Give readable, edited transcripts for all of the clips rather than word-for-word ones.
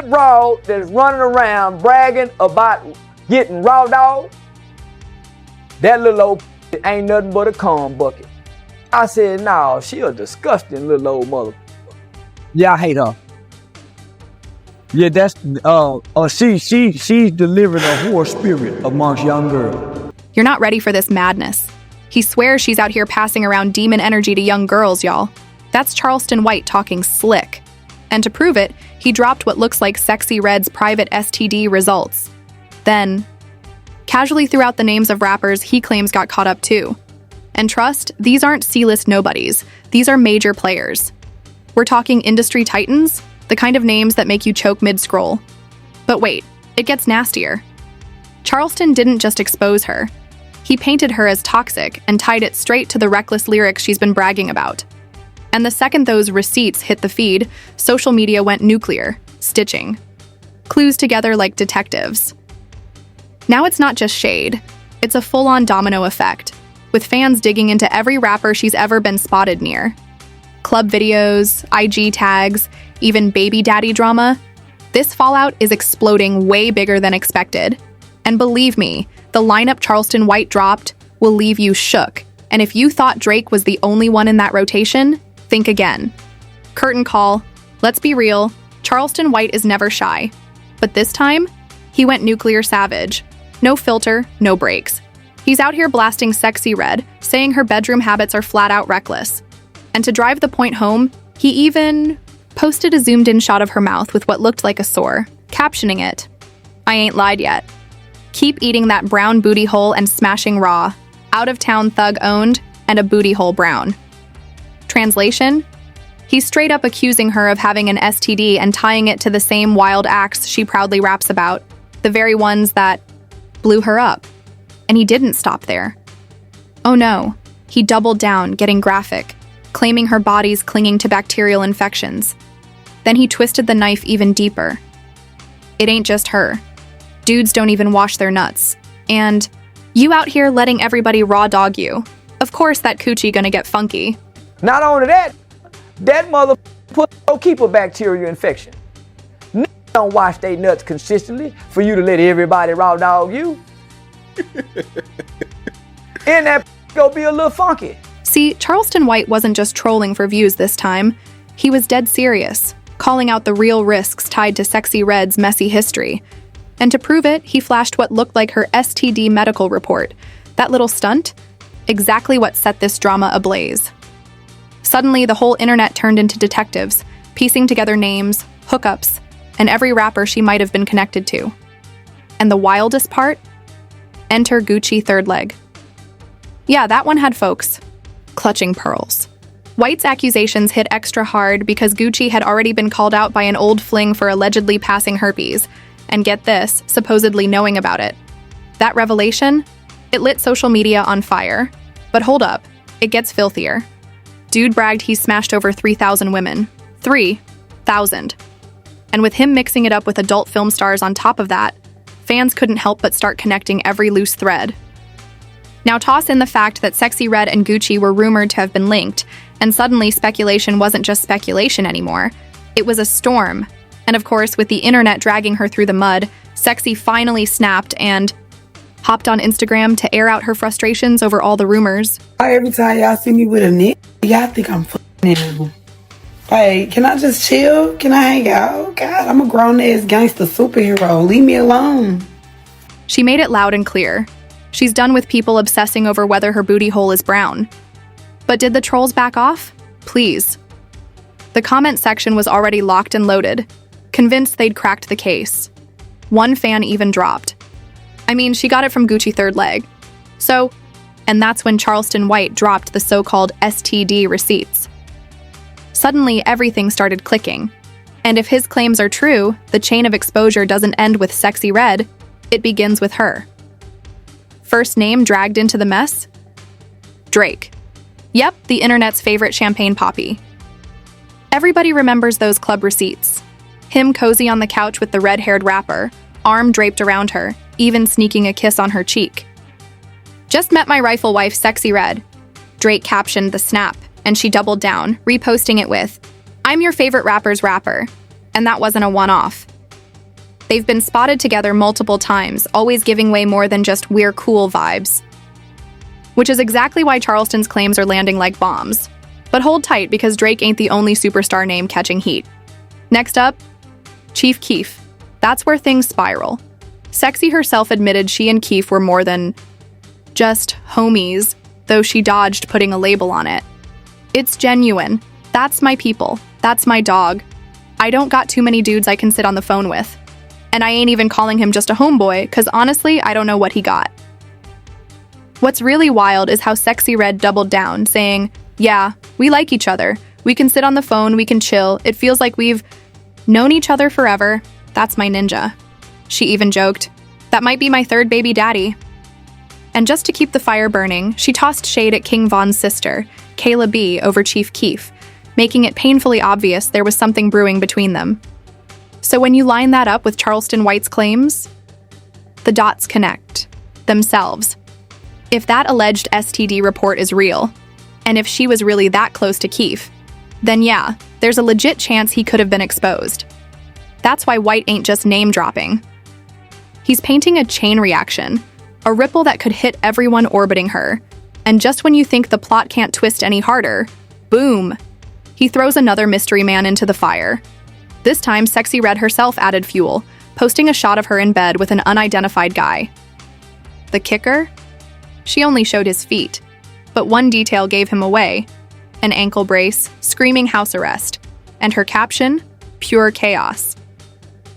big broad that's running around bragging about getting raw dog, that little old ain't nothing but a cum bucket. I said, no, she a disgusting little old mother. Yeah, I hate her. Yeah, that's she's delivering a whore spirit amongst young girls. You're not ready for this madness. He swears she's out here passing around demon energy to young girls, y'all. That's Charleston White talking slick. And to prove it, he dropped what looks like Sexy Red's private STD results. Then, casually threw out the names of rappers he claims got caught up too. And trust, these aren't C-list nobodies. These are major players. We're talking industry titans, the kind of names that make you choke mid-scroll. But wait, it gets nastier. Charleston didn't just expose her. He painted her as toxic and tied it straight to the reckless lyrics she's been bragging about. And the second those receipts hit the feed, social media went nuclear, stitching clues together like detectives. Now it's not just shade, it's a full-on domino effect, with fans digging into every rapper she's ever been spotted near. Club videos, IG tags, even baby daddy drama. This fallout is exploding way bigger than expected. And believe me, the lineup Charleston White dropped will leave you shook. And if you thought Drake was the only one in that rotation, think again. Curtain call. Let's be real, Charleston White is never shy. But this time, he went nuclear savage. No filter, no breaks. He's out here blasting Sexy Red, saying her bedroom habits are flat out reckless. And to drive the point home, he even posted a zoomed-in shot of her mouth with what looked like a sore, captioning it, "I ain't lied yet. Keep eating that brown booty hole and smashing raw. Out-of-town thug owned and a booty hole brown." Translation? He's straight up accusing her of having an STD and tying it to the same wild acts she proudly raps about, the very ones that blew her up. And he didn't stop there. Oh no, he doubled down, getting graphic, claiming her body's clinging to bacterial infections. Then he twisted the knife even deeper. It ain't just her. Dudes don't even wash their nuts. And you out here letting everybody raw dog you. Of course that coochie gonna get funky. Not only that, that mother don't keep a bacterial infection. Niggas don't wash their nuts consistently for you to let everybody raw dog you. And that gonna be a little funky. See, Charleston White wasn't just trolling for views this time. He was dead serious, calling out the real risks tied to Sexy Red's messy history. And to prove it, he flashed what looked like her STD medical report. That little stunt? Exactly what set this drama ablaze. Suddenly, the whole internet turned into detectives, piecing together names, hookups, and every rapper she might have been connected to. And the wildest part? Enter Gucci third leg. Yeah, that one had folks clutching pearls. White's accusations hit extra hard because Gucci had already been called out by an old fling for allegedly passing herpes, and get this, supposedly knowing about it. That revelation? It lit social media on fire. But hold up, it gets filthier. Dude bragged he smashed over 3,000 women. 3,000. And with him mixing it up with adult film stars on top of that, fans couldn't help but start connecting every loose thread. Now toss in the fact that Sexy Red and Gucci were rumored to have been linked, and suddenly speculation wasn't just speculation anymore. It was a storm. And of course, with the internet dragging her through the mud, Sexy finally snapped and hopped on Instagram to air out her frustrations over all the rumors. Every time y'all see me with a nigga, y'all think I'm f***ing. Like, can I just chill? Can I hang out? God, I'm a grown-ass gangster superhero. Leave me alone. She made it loud and clear. She's done with people obsessing over whether her booty hole is brown. But did the trolls back off? Please. The comment section was already locked and loaded, convinced they'd cracked the case. One fan even dropped. I mean, she got it from Gucci third leg. So, and that's when Charleston White dropped the so-called STD receipts. Suddenly, everything started clicking. And if his claims are true, the chain of exposure doesn't end with Sexy Red, it begins with her. First name dragged into the mess? Drake. Yep, the internet's favorite champagne poppy. Everybody remembers those club receipts. Him cozy on the couch with the red-haired rapper, arm draped around her, even sneaking a kiss on her cheek. Just met my rifle wife, Sexy Red. Drake captioned the snap, and she doubled down, reposting it with, "I'm your favorite rapper's rapper." And that wasn't a one-off. They've been spotted together multiple times, always giving way more than just "we're cool" vibes. Which is exactly why Charleston's claims are landing like bombs. But hold tight, because Drake ain't the only superstar name catching heat. Next up, Chief Keef. That's where things spiral. Sexy herself admitted she and Keef were more than just homies, though she dodged putting a label on it. It's genuine. That's my people. That's my dog. I don't got too many dudes I can sit on the phone with. And I ain't even calling him just a homeboy, cause honestly, I don't know what he got. What's really wild is how Sexy Red doubled down, saying, "Yeah, we like each other. We can sit on the phone, we can chill. It feels like we've known each other forever. That's my ninja." She even joked, "That might be my third baby daddy." And just to keep the fire burning, she tossed shade at King Von's sister, Kayla B, over Chief Keef, making it painfully obvious there was something brewing between them. So when you line that up with Charleston White's claims, the dots connect themselves. If that alleged STD report is real, and if she was really that close to Keef, then yeah, there's a legit chance he could have been exposed. That's why White ain't just name-dropping. He's painting a chain reaction, a ripple that could hit everyone orbiting her. And just when you think the plot can't twist any harder, boom, he throws another mystery man into the fire. This time, Sexy Red herself added fuel, posting a shot of her in bed with an unidentified guy. The kicker? She only showed his feet, but one detail gave him away: an ankle brace, screaming house arrest, and her caption, "Pure chaos."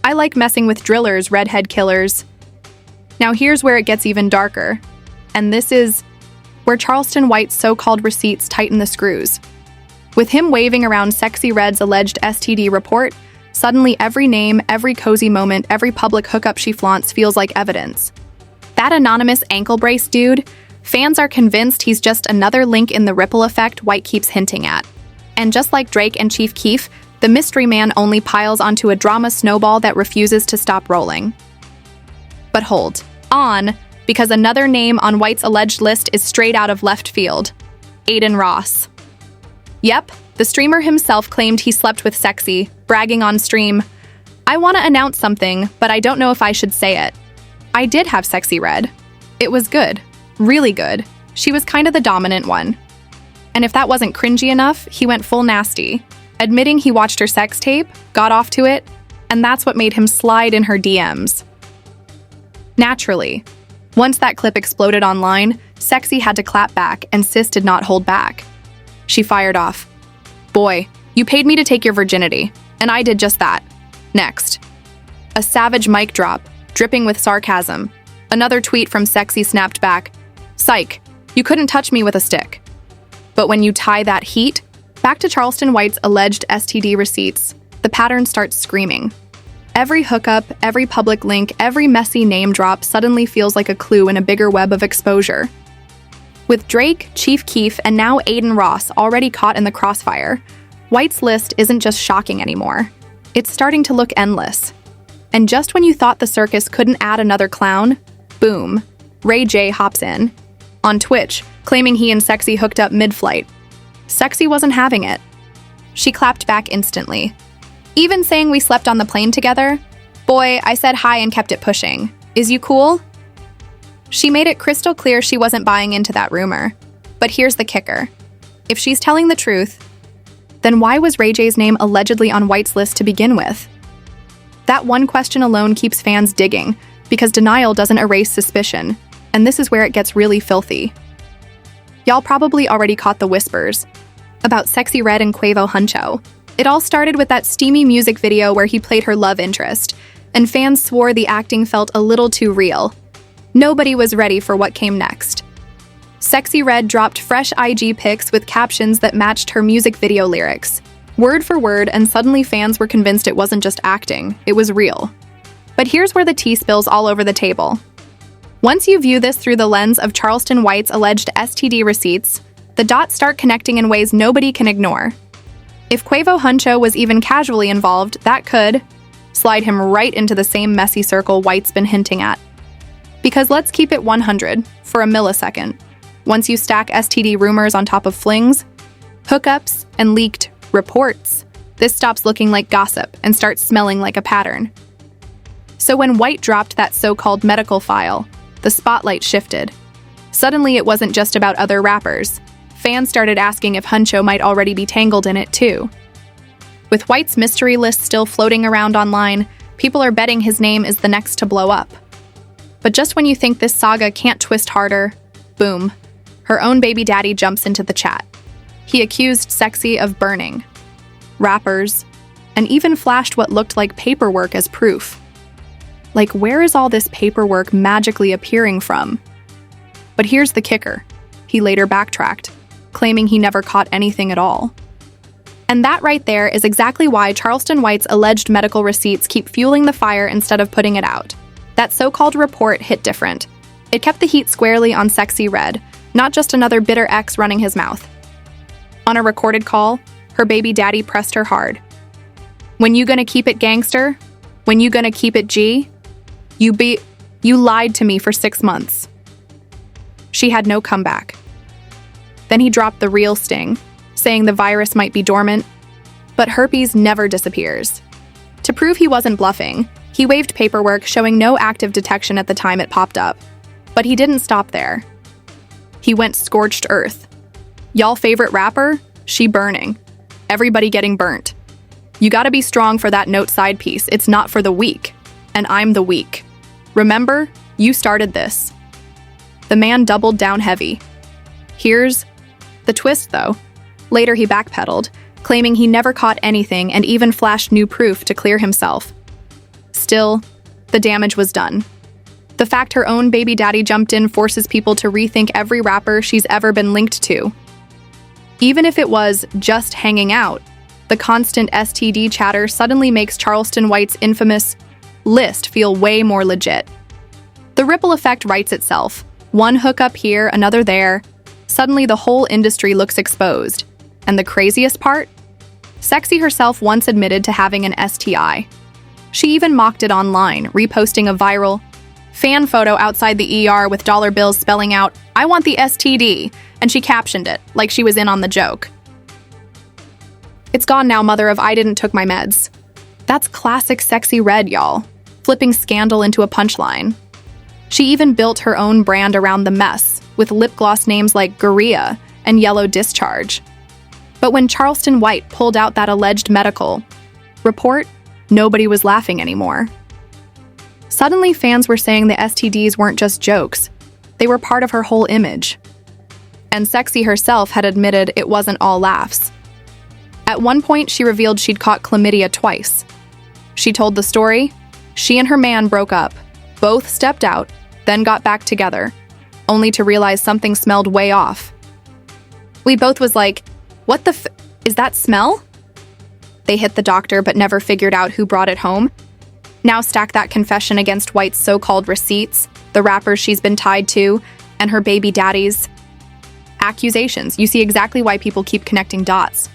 I like messing with drillers, redhead killers. Now here's where it gets even darker, and this is where Charleston White's so-called receipts tighten the screws. With him waving around Sexy Red's alleged STD report, suddenly every name, every cozy moment, every public hookup she flaunts feels like evidence. That anonymous ankle brace dude, fans are convinced he's just another link in the ripple effect White keeps hinting at. And just like Drake and Chief Keef, the mystery man only piles onto a drama snowball that refuses to stop rolling. But hold on, because another name on White's alleged list is straight out of left field: Aiden Ross. Yep, the streamer himself claimed he slept with Sexy, bragging on stream, "I want to announce something, but I don't know if I should say it. I did have Sexy Red. It was good. Really good. She was kind of the dominant one." And if that wasn't cringy enough, he went full nasty, admitting he watched her sex tape, got off to it, and that's what made him slide in her DMs. Naturally, once that clip exploded online, Sexy had to clap back, and Sis did not hold back. She fired off, "Boy, you paid me to take your virginity, and I did just that. Next." A savage mic drop, dripping with sarcasm. Another tweet from Sexy snapped back, "Psych, you couldn't touch me with a stick." But when you tie that heat back to Charleston White's alleged STD receipts, the pattern starts screaming. Every hookup, every public link, every messy name drop suddenly feels like a clue in a bigger web of exposure. With Drake, Chief Keef, and now Aiden Ross already caught in the crossfire, White's list isn't just shocking anymore. It's starting to look endless. And just when you thought the circus couldn't add another clown, boom, Ray J hops in. On Twitch, claiming he and Sexy hooked up mid-flight. Sexy wasn't having it. She clapped back instantly. Even saying we slept on the plane together, "Boy, I said hi and kept it pushing. Is you cool?" She made it crystal clear she wasn't buying into that rumor. But here's the kicker. If she's telling the truth, then why was Ray J's name allegedly on White's list to begin with? That one question alone keeps fans digging, because denial doesn't erase suspicion, and this is where it gets really filthy. Y'all probably already caught the whispers about Sexy Red and Quavo Huncho. It all started with that steamy music video where he played her love interest, and fans swore the acting felt a little too real. Nobody was ready for what came next. Sexy Red dropped fresh IG pics with captions that matched her music video lyrics, word for word, and suddenly fans were convinced it wasn't just acting, it was real. But here's where the tea spills all over the table. Once you view this through the lens of Charleston White's alleged STD receipts, the dots start connecting in ways nobody can ignore. If Quavo Huncho was even casually involved, that could slide him right into the same messy circle White's been hinting at. Because let's keep it 100 for a millisecond. Once you stack STD rumors on top of flings, hookups, and leaked reports, this stops looking like gossip and starts smelling like a pattern. So when White dropped that so-called medical file, the spotlight shifted. Suddenly, it wasn't just about other rappers. Fans started asking if Huncho might already be tangled in it too. With White's mystery list still floating around online, people are betting his name is the next to blow up. But just when you think this saga can't twist harder, boom, her own baby daddy jumps into the chat. He accused Sexy of burning rappers, and even flashed what looked like paperwork as proof. Like, where is all this paperwork magically appearing from? But here's the kicker. He later backtracked, claiming he never caught anything at all. And that right there is exactly why Charleston White's alleged medical receipts keep fueling the fire instead of putting it out. That so-called report hit different. It kept the heat squarely on Sexy Red, not just another bitter ex running his mouth. On a recorded call, her baby daddy pressed her hard. When you gonna keep it gangster? When you gonna keep it G? You lied to me for 6 months. She had no comeback. Then he dropped the real sting, saying the virus might be dormant, but herpes never disappears. To prove he wasn't bluffing, he waved paperwork showing no active detection at the time it popped up. But he didn't stop there. He went scorched earth. Y'all favorite rapper? She burning. Everybody getting burnt. You gotta be strong for that note side piece. It's not for the weak. And I'm the weak. Remember, you started this. The man doubled down heavy. Here's the twist, though. Later, he backpedaled, claiming he never caught anything and even flashed new proof to clear himself. Still, the damage was done. The fact her own baby daddy jumped in forces people to rethink every rapper she's ever been linked to. Even if it was just hanging out, the constant STD chatter suddenly makes Charleston White's infamous list feel way more legit. The ripple effect writes itself. One hookup here, another there. Suddenly the whole industry looks exposed. And the craziest part? Sexy herself once admitted to having an STI. She even mocked it online, reposting a viral fan photo outside the ER with dollar bills spelling out, "I want the STD," and she captioned it, like she was in on the joke. It's gone now, mother of I didn't took my meds. That's classic Sexy Red, y'all. Flipping scandal into a punchline. She even built her own brand around the mess, with lip gloss names like Gorilla and Yellow Discharge. But when Charleston White pulled out that alleged medical report, nobody was laughing anymore. Suddenly, fans were saying the STDs weren't just jokes. They were part of her whole image. And Sexy herself had admitted it wasn't all laughs. At one point, she revealed she'd caught chlamydia twice. She told the story. She and her man broke up. Both stepped out, then got back together, only to realize something smelled way off. We both was like, what the is that smell? They hit the doctor but never figured out who brought it home. Now stack that confession against White's so-called receipts, the rappers she's been tied to, and her baby daddy's accusations. You see exactly why people keep connecting dots.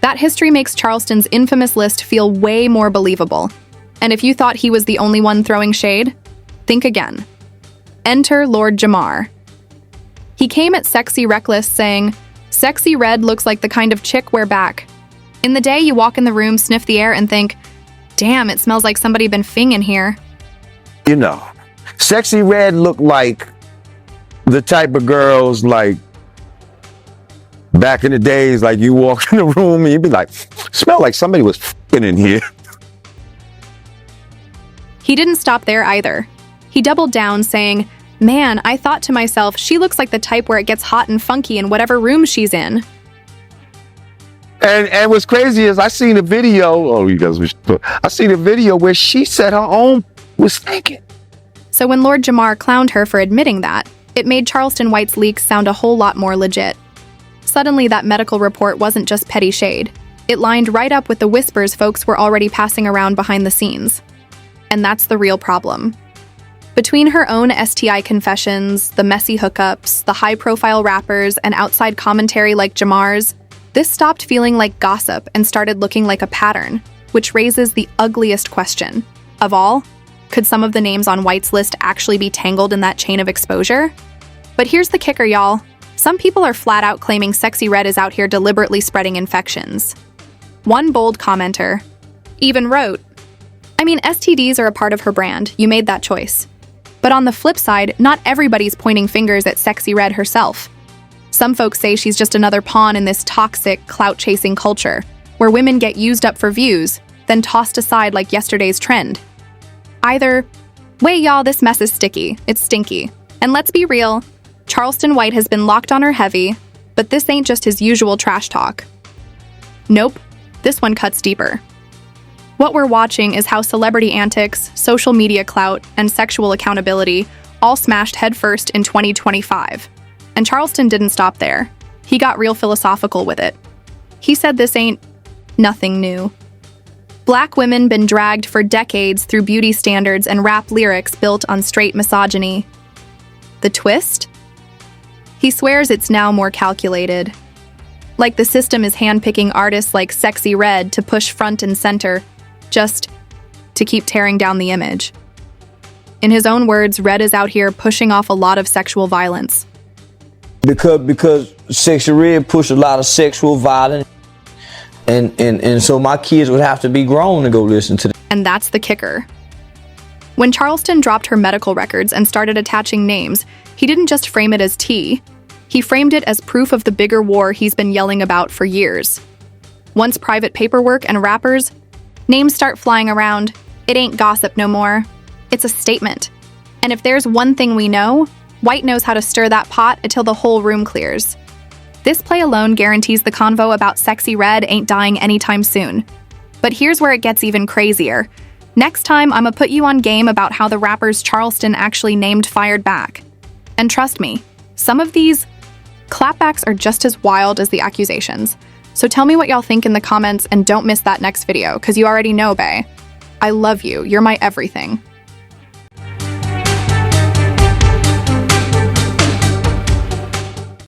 That history makes Charleston's infamous list feel way more believable. And if you thought he was the only one throwing shade, think again. Enter Lord Jamar. He came at Sexy Reckless saying, "Sexy Red looks like the kind of chick we're back." In the day, you walk in the room, sniff the air, and think, damn, it smells like somebody been finging here. You know, Sexy Red looked like the type of girls like back in the days, like you walk in the room and you'd be like, smell like somebody was f***ing in here. He didn't stop there either. He doubled down saying, man, I thought to myself, she looks like the type where it gets hot and funky in whatever room she's in. And what's crazy is I seen a video, I seen a video where she said her own was stinking. So when Lord Jamar clowned her for admitting that, it made Charleston White's leaks sound a whole lot more legit. Suddenly, that medical report wasn't just petty shade. It lined right up with the whispers folks were already passing around behind the scenes. And that's the real problem. Between her own STI confessions, the messy hookups, the high-profile rappers, and outside commentary like Jamar's, this stopped feeling like gossip and started looking like a pattern, which raises the ugliest question. Of all, could some of the names on White's list actually be tangled in that chain of exposure? But here's the kicker, y'all. Some people are flat out claiming Sexy Red is out here deliberately spreading infections. One bold commenter even wrote, I mean, STDs are a part of her brand. You made that choice. But on the flip side, not everybody's pointing fingers at Sexy Red herself. Some folks say she's just another pawn in this toxic, clout-chasing culture, where women get used up for views, then tossed aside like yesterday's trend. Either way, y'all, this mess is sticky. It's stinky. And let's be real, Charleston White has been locked on her heavy, but this ain't just his usual trash talk. Nope, this one cuts deeper. What we're watching is how celebrity antics, social media clout, and sexual accountability all smashed headfirst in 2025. And Charleston didn't stop there. He got real philosophical with it. He said this ain't nothing new. Black women been dragged for decades through beauty standards and rap lyrics built on straight misogyny. The twist? He swears it's now more calculated. Like the system is handpicking artists like Sexy Red to push front and center, just to keep tearing down the image. In his own words, Red is out here pushing off a lot of sexual violence. Because Sexy Red pushed a lot of sexual violence, and so my kids would have to be grown to go listen to that. And that's the kicker. When Charleston dropped her medical records and started attaching names, he didn't just frame it as tea. He framed it as proof of the bigger war he's been yelling about for years. Once private paperwork and rappers, names start flying around, it ain't gossip no more. It's a statement. And if there's one thing we know, White knows how to stir that pot until the whole room clears. This play alone guarantees the convo about Sexy Red ain't dying anytime soon. But here's where it gets even crazier. Next time, I'ma put you on game about how the rappers Charleston actually named fired back. And trust me, some of these clapbacks are just as wild as the accusations. So tell me what y'all think in the comments and don't miss that next video, because you already know, bae. I love you. You're my everything.